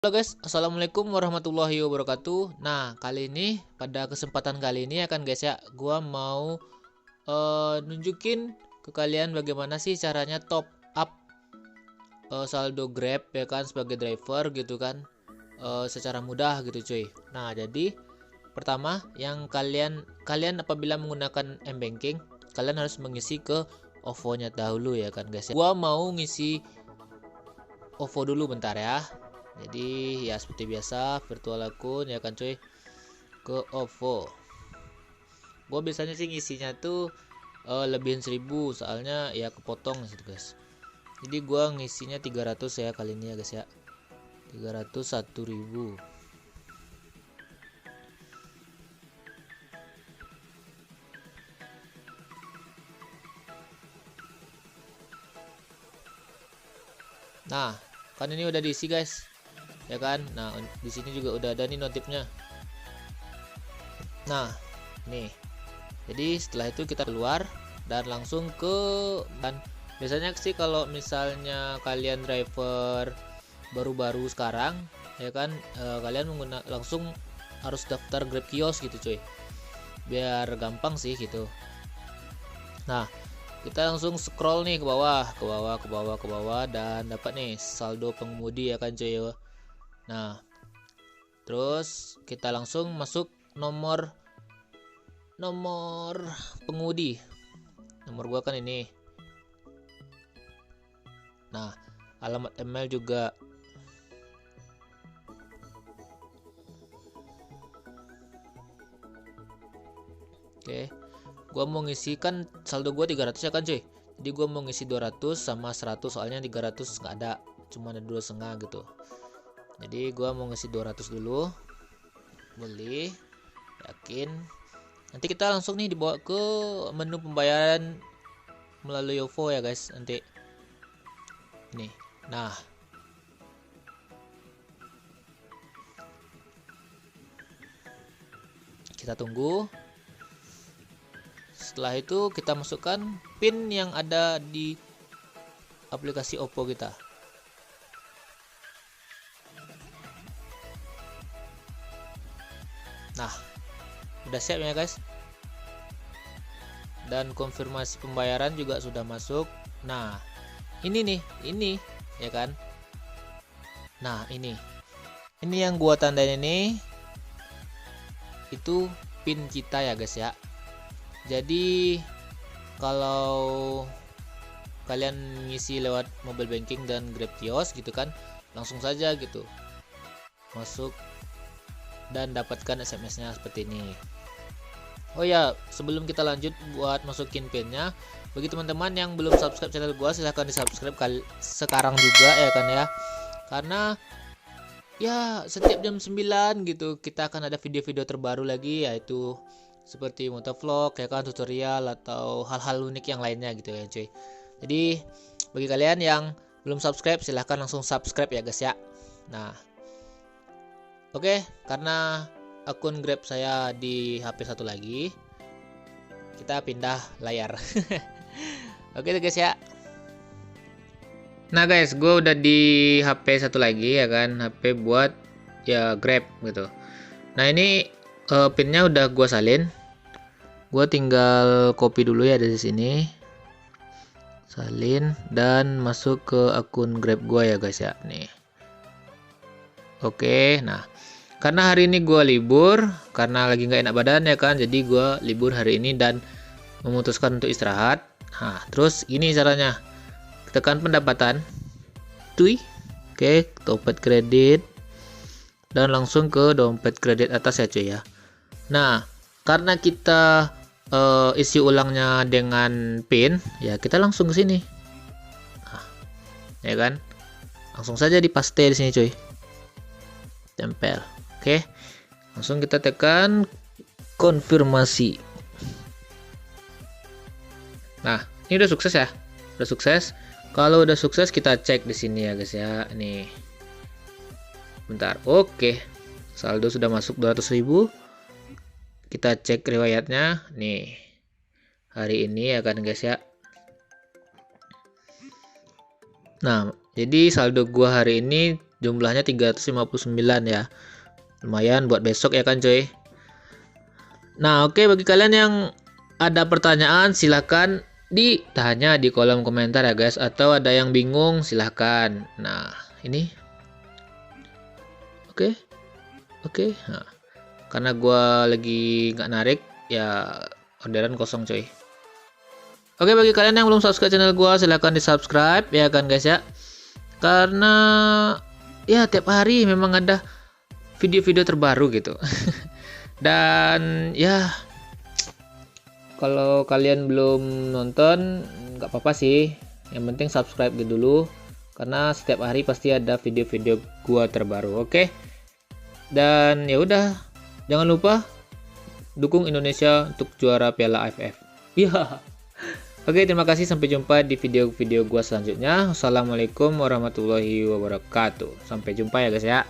Halo guys, assalamualaikum warahmatullahi wabarakatuh. Nah, pada kesempatan kali ini akan guys ya, gua mau nunjukin ke kalian bagaimana sih caranya top up saldo Grab ya kan sebagai driver gitu kan, secara mudah gitu cuy. Nah, jadi pertama yang kalian apabila menggunakan m-banking, kalian harus mengisi ke OVO-nya dahulu ya kan guys ya. Gua mau ngisi OVO dulu bentar ya. Jadi ya seperti biasa virtual akun ya kan cuy, ke OVO. Gue biasanya sih ngisinya tuh lebihin 1000 soalnya ya kepotong gitu guys. Jadi gue ngisinya 300 ya kali ini ya guys ya. 301.000. Nah, kan ini udah diisi guys. Ya kan? Nah, di sini juga udah ada nih notifnya. Nah, nih. Jadi setelah itu kita keluar dan langsung ke biasanya sih kalau misalnya kalian driver baru-baru sekarang ya kan, kalian langsung harus daftar Grab Kios gitu cuy, biar gampang sih gitu. Nah, kita langsung scroll nih ke bawah dan dapat nih saldo pengemudi ya kan cuy. Nah, terus kita langsung masuk nomor pengemudi. Nomor gua kan ini. Nah, alamat email juga. Oke. Gua mau ngisi kan saldo gua 300 ya kan cuy. Jadi gua mau ngisi 200 sama 100 soalnya 300 nggak ada, cuma ada 2,5 gitu. Jadi gua mau ngisi 200 dulu. Beli. Yakin. Nanti kita langsung nih dibawa ke menu pembayaran melalui OVO ya guys nanti. Nih. Nah. Kita tunggu. Setelah itu kita masukkan PIN yang ada di aplikasi OVO kita. Nah, udah siap ya guys. Dan konfirmasi pembayaran juga sudah masuk. Nah, ini ya kan. Nah, ini yang gua tandain ini itu PIN kita ya guys ya. Jadi kalau kalian ngisi lewat mobile banking dan Grab Kios gitu kan, langsung saja gitu masuk dan dapatkan SMS-nya seperti ini. Oh ya, sebelum kita lanjut buat masukin PIN-nya, bagi teman-teman yang belum subscribe channel gua, silahkan di subscribe sekarang juga ya kan ya. Karena ya setiap jam 9 gitu kita akan ada video-video terbaru lagi, yaitu seperti motovlog ya kan, tutorial atau hal-hal unik yang lainnya gitu ya cuy. Jadi bagi kalian yang belum subscribe, silahkan langsung subscribe ya guys ya. Nah, oke, karena akun Grab saya di HP satu lagi, kita pindah layar. Oke guys ya. Nah guys, gue udah di HP satu lagi ya kan, HP buat ya Grab gitu. Nah ini pinnya udah gue salin. Gue tinggal copy dulu ya dari sini, salin dan masuk ke akun Grab gue ya guys ya. Nih. Oke, nah karena hari ini gue libur karena lagi nggak enak badan ya kan, jadi gue libur hari ini dan memutuskan untuk istirahat. Nah terus ini caranya, tekan pendapatan, oke, dompet kredit dan langsung ke dompet kredit atas ya cuy ya. Nah karena kita isi ulangnya dengan PIN ya, kita langsung ke sini. Nah, ya kan, langsung saja dipaste di sini cuy, tempel. Oke, langsung kita tekan konfirmasi. Nah, ini udah sukses ya, udah sukses. Kalau udah sukses kita cek di sini ya guys ya. Nih, bentar. Oke, saldo sudah masuk 200.000. Kita cek riwayatnya. Nih, hari ini ya kan guys ya. Nah, jadi saldo gua hari ini Jumlahnya 359 ya. Lumayan buat besok ya kan coy. Nah oke, bagi kalian yang ada pertanyaan silahkan ditanya di kolom komentar ya guys. Atau ada yang bingung silahkan. Nah ini. Oke. Nah, karena gua lagi nggak narik ya, orderan kosong coy. Oke, bagi kalian yang belum subscribe channel gua silahkan di subscribe ya kan guys ya. Karena ya tiap hari memang ada video-video terbaru gitu. Dan ya kalau kalian belum nonton nggak apa-apa sih, yang penting subscribe dulu karena setiap hari pasti ada video-video gua terbaru. Oke. Dan ya udah, jangan lupa dukung Indonesia untuk juara Piala AFF. Ya. Oke, terima kasih, sampai jumpa di video-video gua selanjutnya. Wassalamualaikum warahmatullahi wabarakatuh. Sampai jumpa ya guys ya.